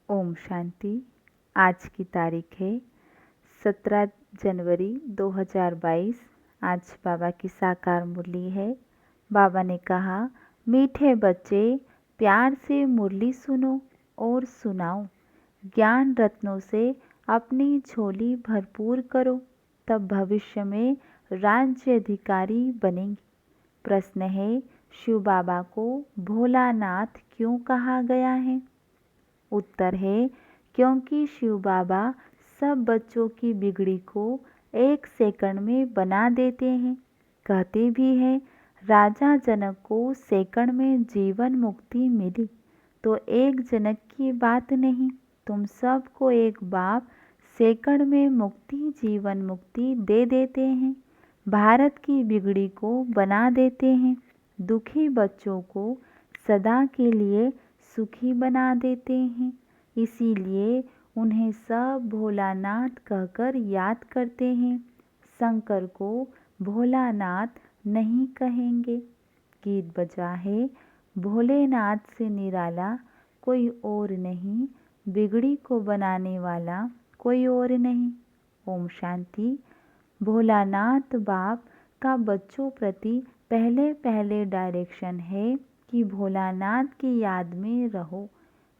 ओम शांति। आज की तारीख है 17 जनवरी 2022। आज बाबा की साकार मुरली है। बाबा ने कहा, मीठे बच्चे प्यार से मुरली सुनो और सुनाओ। ज्ञान रत्नों से अपनी झोली भरपूर करो, तब भविष्य में राज्य अधिकारी बनेंगे। प्रश्न है, शिव बाबा को भोलानाथ क्यों कहा गया है? उत्तर है, क्योंकि शिव बाबा सब बच्चों की बिगड़ी को 1 सेकंड में बना देते हैं। कहते भी हैं, राजा जनक को सेकंड में जीवन मुक्ति मिली, तो एक जनक की बात नहीं, तुम सबको एक बाप सेकंड में मुक्ति जीवन मुक्ति दे देते हैं। भारत की बिगड़ी को बना देते हैं। दुखी बच्चों को सदा के लिए सुखी बना देते हैं। इसीलिए उन्हें सब भोलानाथ कहकर याद करते हैं। शंकर को भोलानाथ नहीं कहेंगे। गीत बजा है, भोलेनाथ से निराला कोई और नहीं, बिगड़ी को बनाने वाला कोई और नहीं। ओम शांति। भोलानाथ बाप का बच्चों प्रति पहले पहले डायरेक्शन है कि भोलानाथ की याद में रहो।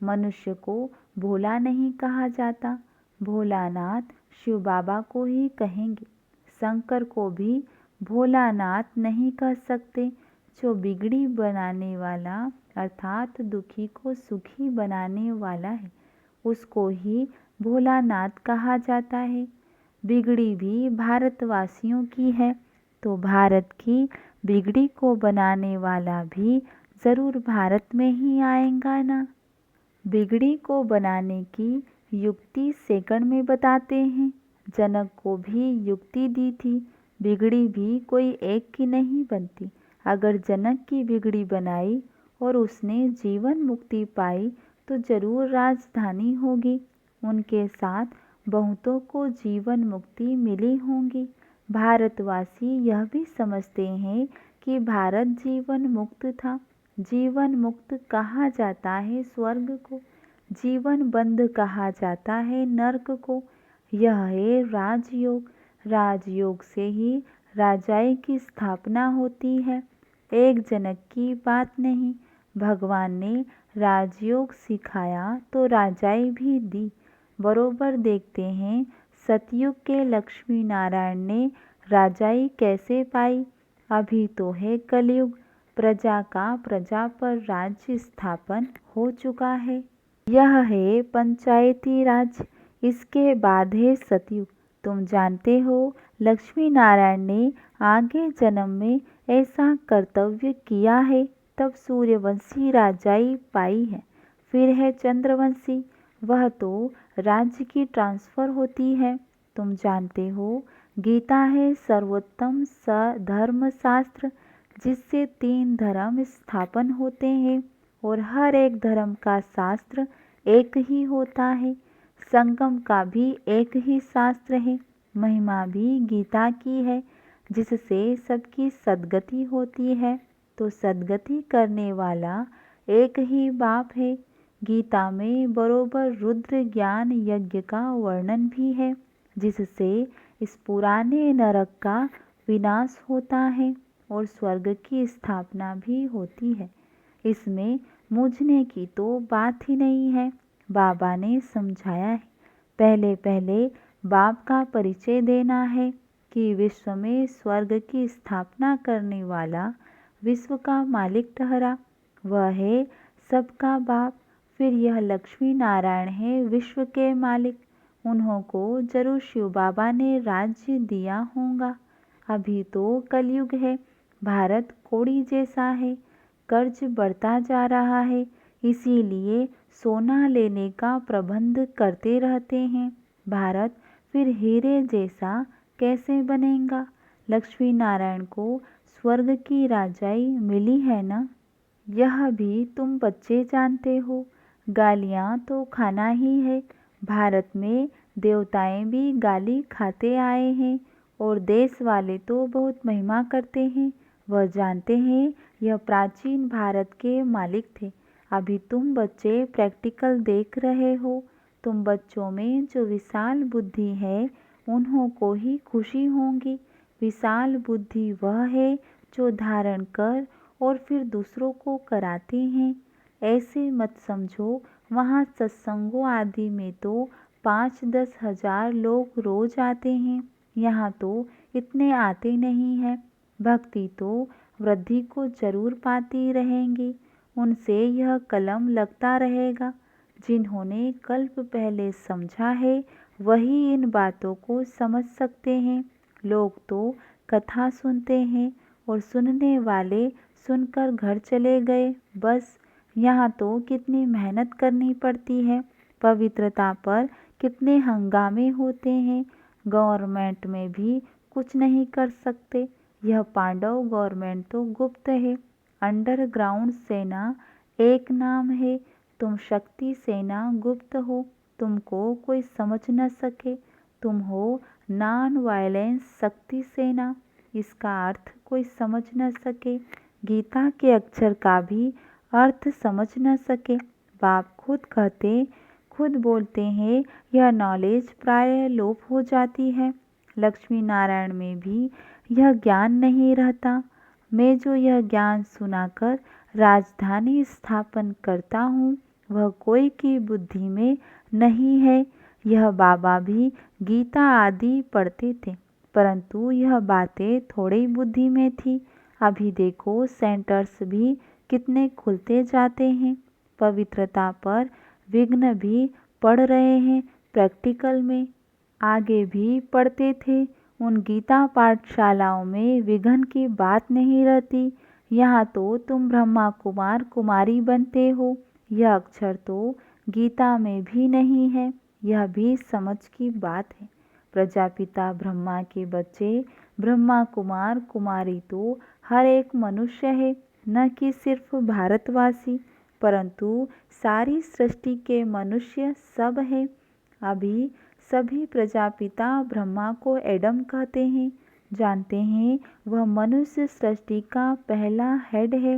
मनुष्य को भोला नहीं कहा जाता, भोलानाथ शिव बाबा को ही कहेंगे। शंकर को भी भोलानाथ नहीं कह सकते। जो बिगड़ी बनाने वाला अर्थात दुखी को सुखी बनाने वाला है, उसको ही भोलानाथ कहा जाता है। बिगड़ी भी भारतवासियों की है, तो भारत की बिगड़ी को बनाने वाला भी ज़रूर भारत में ही आएगा ना। बिगड़ी को बनाने की युक्ति सेकंड में बताते हैं। जनक को भी युक्ति दी थी, बिगड़ी भी कोई एक की नहीं बनती। अगर जनक की बिगड़ी बनाई और उसने जीवन मुक्ति पाई तो जरूर राजधानी होगी। उनके साथ बहुतों को जीवन मुक्ति मिली होंगी। भारतवासी यह भी समझते हैं कि भारत जीवन मुक्त था। जीवन मुक्त कहा जाता है स्वर्ग को, जीवन बंद कहा जाता है नर्क को। यह है राजयोग। राजयोग से ही राजाई की स्थापना होती है, एक जनक की बात नहीं। भगवान ने राजयोग सिखाया तो राजाई भी दी। बरोबर देखते हैं सतयुग के लक्ष्मी नारायण ने राजाई कैसे पाई। अभी तो है कलयुग, प्रजा का प्रजा पर राज्य स्थापन हो चुका है। यह है पंचायती राज, इसके बाद है सतयुग। तुम जानते हो लक्ष्मी नारायण ने आगे जन्म में ऐसा कर्तव्य किया है, तब सूर्यवंशी राजाई पाई है। फिर है चंद्रवंशी, वह तो राज्य की ट्रांसफर होती है। तुम जानते हो गीता है सर्वोत्तम धर्म शास्त्र, जिससे 3 धर्म स्थापन होते हैं और हर एक धर्म का शास्त्र एक ही होता है। संगम का भी एक ही शास्त्र है। महिमा भी गीता की है, जिससे सबकी सद्गति होती है। तो सद्गति करने वाला एक ही बाप है। गीता में बरोबर रुद्र ज्ञान यज्ञ का वर्णन भी है, जिससे इस पुराने नरक का विनाश होता है और स्वर्ग की स्थापना भी होती है। इसमें मूझने की तो बात ही नहीं है। बाबा ने समझाया है, पहले पहले बाप का परिचय देना है कि विश्व में स्वर्ग की स्थापना करने वाला विश्व का मालिक ठहरा, वह है सबका बाप। फिर यह लक्ष्मी नारायण है विश्व के मालिक, उन्हों को जरूर शिव बाबा ने राज्य दिया होगा। अभी तो कलयुग है, भारत कोड़ी जैसा है, कर्ज बढ़ता जा रहा है, इसीलिए सोना लेने का प्रबंध करते रहते हैं। भारत फिर हीरे जैसा कैसे बनेगा? लक्ष्मी नारायण को स्वर्ग की राजाई मिली है ना, यह भी तुम बच्चे जानते हो। गालियाँ तो खाना ही है। भारत में देवताएं भी गाली खाते आए हैं और देश वाले तो बहुत महिमा करते हैं। वह जानते हैं यह प्राचीन भारत के मालिक थे। अभी तुम बच्चे प्रैक्टिकल देख रहे हो। तुम बच्चों में जो विशाल बुद्धि है उन्हों को ही खुशी होगी। विशाल बुद्धि वह है जो धारण कर और फिर दूसरों को कराते हैं। ऐसे मत समझो, वहाँ सत्संगों आदि में तो 5-10 हजार लोग रोज आते हैं, यहाँ तो इतने आते नहीं हैं। भक्ति तो वृद्धि को जरूर पाती रहेंगी, उनसे यह कलम लगता रहेगा। जिन्होंने कल्प पहले समझा है वही इन बातों को समझ सकते हैं। लोग तो कथा सुनते हैं और सुनने वाले सुनकर घर चले गए बस। यहाँ तो कितनी मेहनत करनी पड़ती है, पवित्रता पर कितने हंगामे होते हैं। गवर्नमेंट में भी कुछ नहीं कर सकते। यह पांडव गवर्नमेंट तो गुप्त है। अंडरग्राउंड सेना एक नाम है। तुम शक्ति सेना गुप्त हो, तुमको कोई समझ न सके। तुम हो नॉन वायलेंस शक्ति सेना, इसका अर्थ कोई समझ न सके। गीता के अक्षर का भी अर्थ समझ न सके। बाप खुद बोलते हैं, यह नॉलेज प्राय लोप हो जाती है। लक्ष्मी नारायण में भी यह ज्ञान नहीं रहता। मैं जो यह ज्ञान सुनाकर राजधानी स्थापन करता हूँ वह कोई की बुद्धि में नहीं है। यह बाबा भी गीता आदि पढ़ते थे, परंतु यह बातें थोड़ी बुद्धि में थी। अभी देखो सेंटर्स भी कितने खुलते जाते हैं। पवित्रता पर विघ्न भी पढ़ रहे हैं प्रैक्टिकल में। आगे भी पढ़ते थे। उन गीता पाठशालाओं में विघ्न की बात नहीं रहती। यहाँ तो तुम ब्रह्मा कुमार कुमारी बनते हो। यह अक्षर तो गीता में भी नहीं है। यह भी समझ की बात है। प्रजापिता ब्रह्मा के बच्चे ब्रह्मा कुमार कुमारी तो हर एक मनुष्य है, न कि सिर्फ भारतवासी, परंतु सारी सृष्टि के मनुष्य सब है। अभी सभी प्रजापिता ब्रह्मा को एडम कहते हैं। जानते हैं वह मनुष्य सृष्टि का पहला हेड है,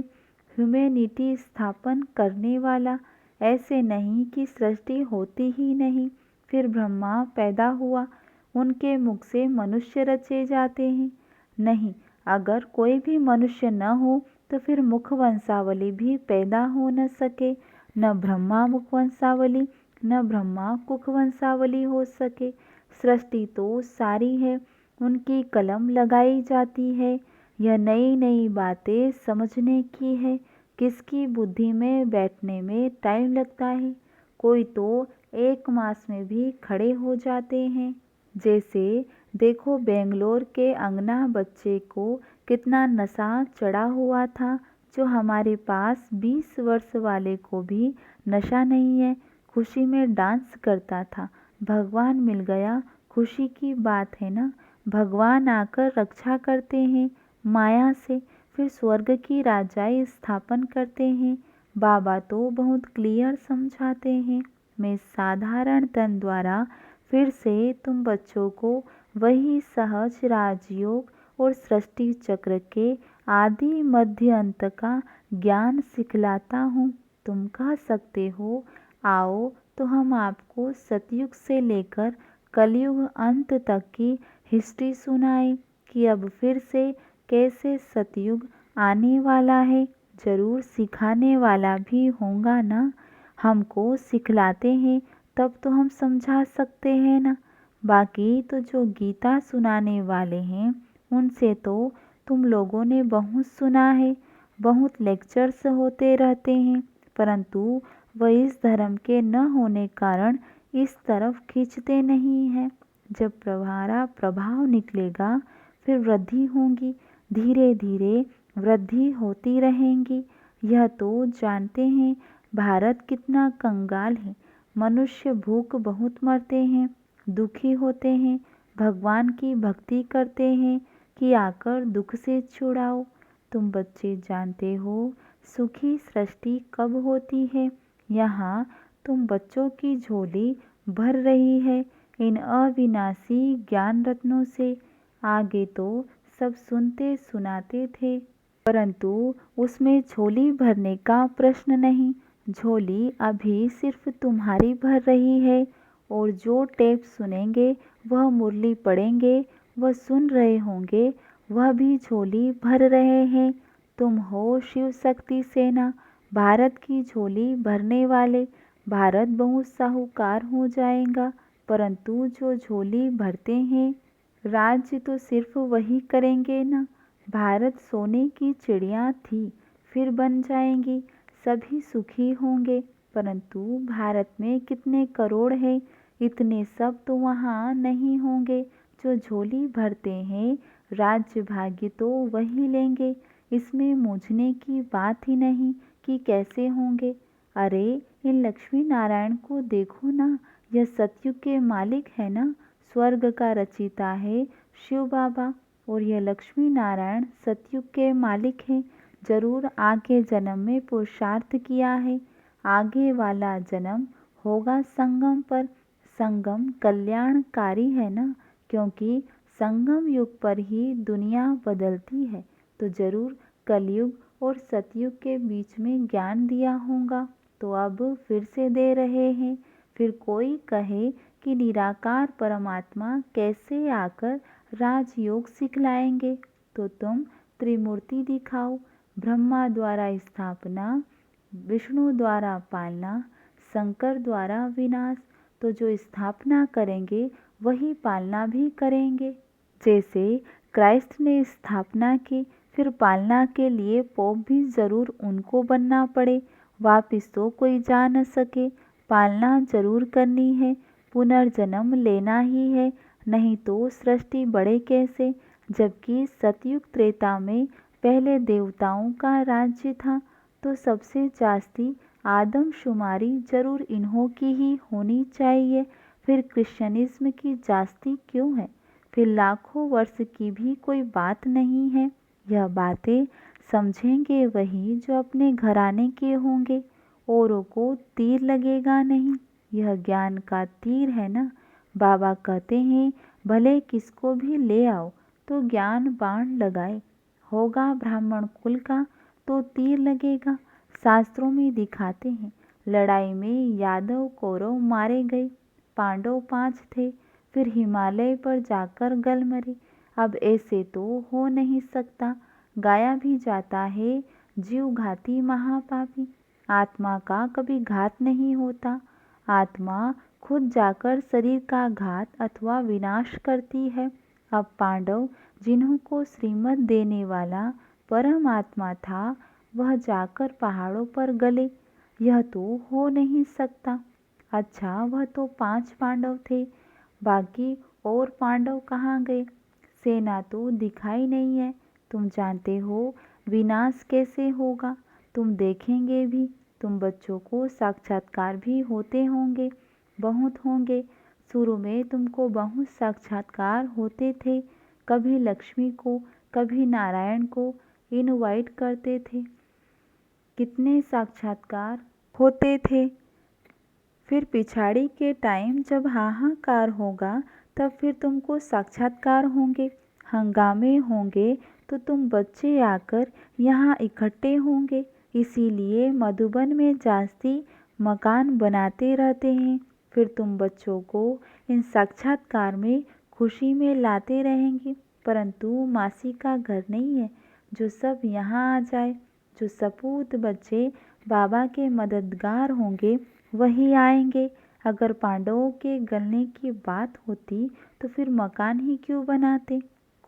ह्यूमैनिटी स्थापन करने वाला। ऐसे नहीं कि सृष्टि होती ही नहीं, फिर ब्रह्मा पैदा हुआ, उनके मुख से मनुष्य रचे जाते हैं। नहीं, अगर कोई भी मनुष्य न हो तो फिर मुख वंशावली भी पैदा हो न सके। न ब्रह्मा मुख वंशावली न ब्रह्मा कुख वंशावली हो सके। सृष्टि तो सारी है, उनकी कलम लगाई जाती है। यह नई नई बातें समझने की है। किसकी बुद्धि में बैठने में टाइम लगता है। कोई तो 1 मास में भी खड़े हो जाते हैं। जैसे देखो बेंगलोर के अंगना बच्चे को कितना नशा चढ़ा हुआ था, जो हमारे पास 20 वर्ष वाले को भी नशा नहीं है, खुशी में डांस करता था। भगवान मिल गया, खुशी की बात है ना। भगवान आकर रक्षा करते हैं माया से, फिर स्वर्ग की राजाई स्थापन करते हैं। बाबा तो बहुत क्लियर समझाते हैं। मैं साधारण तन द्वारा फिर से तुम बच्चों को वही सहज राजयोग और सृष्टि चक्र के आदि मध्य अंत का ज्ञान सिखलाता हूँ। तुम कह सकते हो आओ तो हम आपको सतयुग से लेकर कलयुग अंत तक की हिस्ट्री सुनाए कि अब फिर से कैसे सतयुग आने वाला है। जरूर सिखाने वाला भी होगा ना। हमको सिखलाते हैं तब तो हम समझा सकते हैं ना। बाकी तो जो गीता सुनाने वाले हैं उनसे तो तुम लोगों ने बहुत सुना है, बहुत लेक्चर्स होते रहते हैं, परंतु वह इस धर्म के न होने कारण इस तरफ खींचते नहीं हैं। जब तुम्हारा प्रभाव निकलेगा फिर वृद्धि होगी, धीरे धीरे वृद्धि होती रहेंगी। यह तो जानते हैं भारत कितना कंगाल है। मनुष्य भूख बहुत मरते हैं, दुखी होते हैं, भगवान की भक्ति करते हैं कि आकर दुख से छुड़ाओ। तुम बच्चे जानते हो सुखी सृष्टि कब होती है। यहाँ तुम बच्चों की झोली भर रही है इन अविनाशी ज्ञान रत्नों से। आगे तो सब सुनते सुनाते थे, परंतु उसमें झोली भरने का प्रश्न नहीं। झोली अभी सिर्फ तुम्हारी भर रही है और जो टेप सुनेंगे वह मुरली पढ़ेंगे वह सुन रहे होंगे वह भी झोली भर रहे हैं। तुम हो शिव शक्ति सेना, भारत की झोली भरने वाले। भारत बहुत साहूकार हो जाएगा, परंतु जो झोली भरते हैं राज्य तो सिर्फ वही करेंगे ना। भारत सोने की चिड़िया थी, फिर बन जाएंगी, सभी सुखी होंगे, परंतु भारत में कितने करोड़ हैं, इतने सब तो वहाँ नहीं होंगे। जो झोली भरते हैं राज्य भाग्य तो वही लेंगे, इसमें मूझने की बात ही नहीं कि कैसे होंगे। अरे इन लक्ष्मी नारायण को देखो ना, यह सतयुग के मालिक है ना, स्वर्ग का रचिता है शिव बाबा, और यह लक्ष्मी नारायण सतयुग के मालिक हैं। जरूर आगे जन्म में पुरुषार्थ किया है, आगे वाला जन्म होगा संगम पर। संगम कल्याणकारी है ना, क्योंकि संगम युग पर ही दुनिया बदलती है। तो जरूर कलयुग और सतयुग के बीच में ज्ञान दिया होगा, तो अब फिर से दे रहे हैं। फिर कोई कहे कि निराकार परमात्मा कैसे आकर राजयोग सिखलाएंगे, तो तुम त्रिमूर्ति दिखाओ। ब्रह्मा द्वारा स्थापना, विष्णु द्वारा पालना, शंकर द्वारा विनाश। तो जो स्थापना करेंगे वही पालना भी करेंगे। जैसे क्राइस्ट ने स्थापना की, फिर पालना के लिए पोप भी जरूर उनको बनना पड़े, वापिस तो कोई जा न सके। पालना जरूर करनी है, पुनर्जन्म लेना ही है, नहीं तो सृष्टि बढ़े कैसे। जबकि सतयुग त्रेता में पहले देवताओं का राज्य था, तो सबसे जास्ती आदमशुमारी जरूर इन्हों की ही होनी चाहिए। फिर क्रिश्चियनिज्म की जास्ती क्यों है, फिर लाखों वर्ष की भी कोई बात नहीं है। यह बातें समझेंगे वही जो अपने घराने के होंगे, औरों को तीर लगेगा नहीं। यह ज्ञान का तीर है ना। बाबा कहते हैं भले किसको भी ले आओ तो ज्ञान बाण लगाए, होगा ब्राह्मण कुल का तो तीर लगेगा। शास्त्रों में दिखाते हैं लड़ाई में यादव कौरव मारे गए, पांडव 5 थे, फिर हिमालय पर जाकर गल मरे। अब ऐसे तो हो नहीं सकता, गाया भी जाता है जीव घाती महापापी। आत्मा का कभी घात नहीं होता, आत्मा खुद जाकर शरीर का घात अथवा विनाश करती है। अब पांडव जिन्हों को श्रीमत देने वाला परमात्मा था, वह जाकर पहाड़ों पर गले, यह तो हो नहीं सकता। अच्छा वह तो 5 पांडव थे, बाकी और पांडव कहाँ गए? सेना तो दिखाई नहीं है। तुम जानते हो विनाश कैसे होगा, तुम देखेंगे भी। तुम बच्चों को साक्षात्कार भी होते होंगे, बहुत होंगे। शुरू में तुमको बहुत साक्षात्कार होते थे, कभी लक्ष्मी को कभी नारायण को इनवाइट करते थे, कितने साक्षात्कार होते थे। फिर पिछाड़ी के टाइम जब हाहाकार होगा, तब फिर तुमको साक्षात्कार होंगे, हंगामे होंगे, तो तुम बच्चे आकर यहाँ इकट्ठे होंगे। इसीलिए मधुबन में जास्ती मकान बनाते रहते हैं। फिर तुम बच्चों को इन साक्षात्कार में खुशी में लाते रहेंगे, परंतु मासी का घर नहीं है जो सब यहाँ आ जाए। जो सपूत बच्चे बाबा के मददगार होंगे वही आएंगे। अगर पांडवों के गलने की बात होती तो फिर मकान ही क्यों बनाते।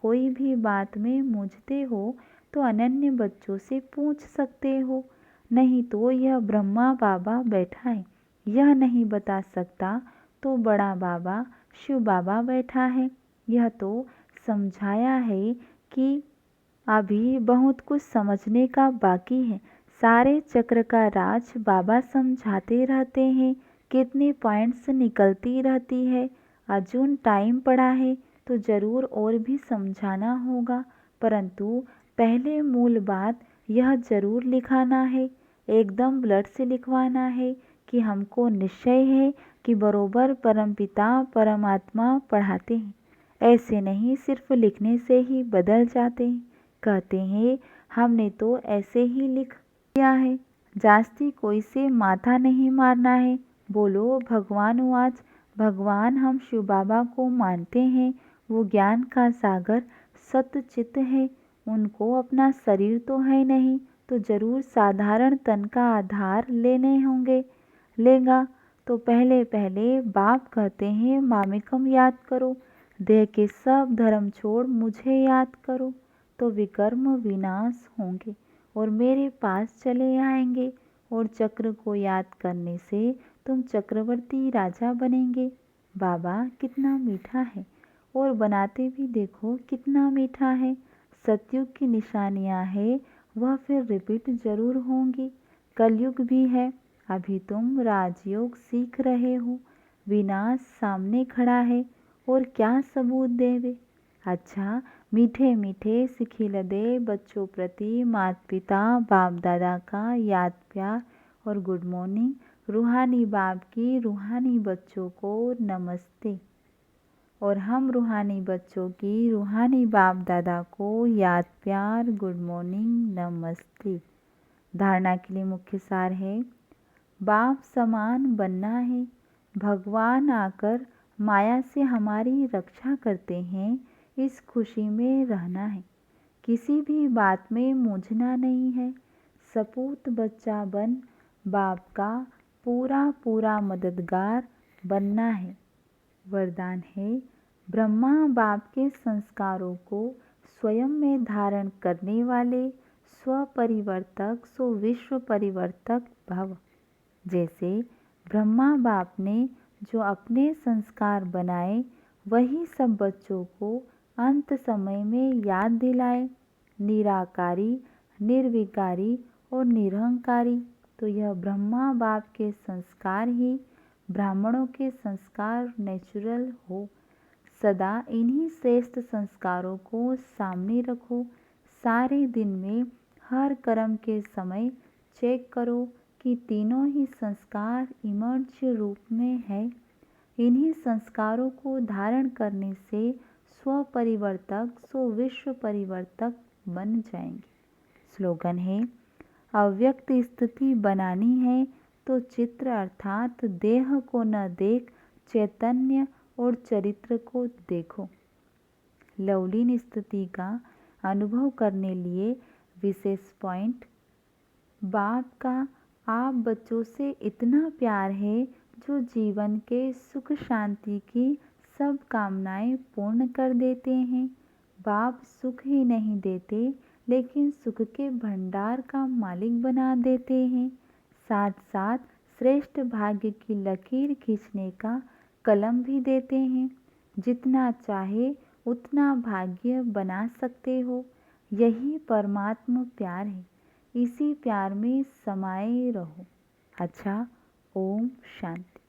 कोई भी बात में मूझते हो तो अनन्य बच्चों से पूछ सकते हो, नहीं तो यह ब्रह्मा बाबा बैठा है, यह नहीं बता सकता तो बड़ा बाबा शिव बाबा बैठा है। यह तो समझाया है कि अभी बहुत कुछ समझने का बाकी है। सारे चक्र का राज बाबा समझाते रहते हैं, कितने पॉइंट्स निकलती रहती है। अजून टाइम पड़ा है तो ज़रूर और भी समझाना होगा, परंतु पहले मूल बात यह ज़रूर लिखाना है, एकदम ब्लड से लिखवाना है कि हमको निश्चय है कि बरोबर परमपिता परमात्मा पढ़ाते हैं। ऐसे नहीं सिर्फ लिखने से ही बदल जाते हैं। कहते हैं हमने तो ऐसे ही लिख दिया है, जास्ती कोई से माथा नहीं मारना है। बोलो भगवान उवाच। भगवान हम शिव बाबा को मानते हैं, वो ज्ञान का सागर सत्य चित्त है। उनको अपना शरीर तो है नहीं, तो जरूर साधारण तन का आधार लेने होंगे। लेगा तो पहले पहले बाप कहते हैं मामिकम याद करो, देह के सब धर्म छोड़ मुझे याद करो, तो विकर्म विनाश होंगे और मेरे पास चले आएंगे। और चक्र को याद करने से तुम चक्रवर्ती राजा बनेंगे। बाबा कितना मीठा है, और बनाते भी देखो कितना मीठा है। सतयुग की निशानियाँ है, वह फिर रिपीट जरूर होंगी। कलयुग भी है, अभी तुम राजयोग सीख रहे हो। विनाश सामने खड़ा है, और क्या सबूत देवे। अच्छा, मीठे मीठे सिखिल दे बच्चों प्रति माता पिता बाप दादा का याद प्यार और गुड मॉर्निंग। रूहानी बाप की रूहानी बच्चों को नमस्ते। और हम रूहानी बच्चों की रूहानी बाप दादा को याद प्यार गुड मॉर्निंग नमस्ते। धारणा के लिए मुख्य सार है, बाप समान बनना है। भगवान आकर माया से हमारी रक्षा करते हैं, इस खुशी में रहना है। किसी भी बात में मूझना नहीं है। सपूत बच्चा बन बाप का पूरा पूरा मददगार बनना है। वरदान है, ब्रह्मा बाप के संस्कारों को स्वयं में धारण करने वाले स्वपरिवर्तक सो विश्व परिवर्तक भव। जैसे ब्रह्मा बाप ने जो अपने संस्कार बनाए, वही सब बच्चों को अंत समय में याद दिलाए। निराकारी, निर्विकारी और निरहंकारी, तो यह ब्रह्मा बाप के संस्कार ही ब्राह्मणों के संस्कार नेचुरल हो। सदा इन्हीं श्रेष्ठ संस्कारों को सामने रखो। सारे दिन में हर कर्म के समय चेक करो कि तीनों ही संस्कार इमर्ज रूप में है। इन्हीं संस्कारों को धारण करने से स्वपरिवर्तक सो विश्व परिवर्तक बन जाएंगे। स्लोगन है, अव्यक्त स्थिति बनानी है तो चित्र अर्थात देह को न देख चैतन्य और चरित्र को देखो। लवलीन स्थिति का अनुभव करने लिए विशेष पॉइंट, बाप का आप बच्चों से इतना प्यार है जो जीवन के सुख शांति की सब कामनाएं पूर्ण कर देते हैं। बाप सुख ही नहीं देते, लेकिन सुख के भंडार का मालिक बना देते हैं। साथ साथ श्रेष्ठ भाग्य की लकीर खींचने का कलम भी देते हैं। जितना चाहे उतना भाग्य बना सकते हो। यही परमात्मा प्यार है, इसी प्यार में समाये रहो। अच्छा, ओम शांति।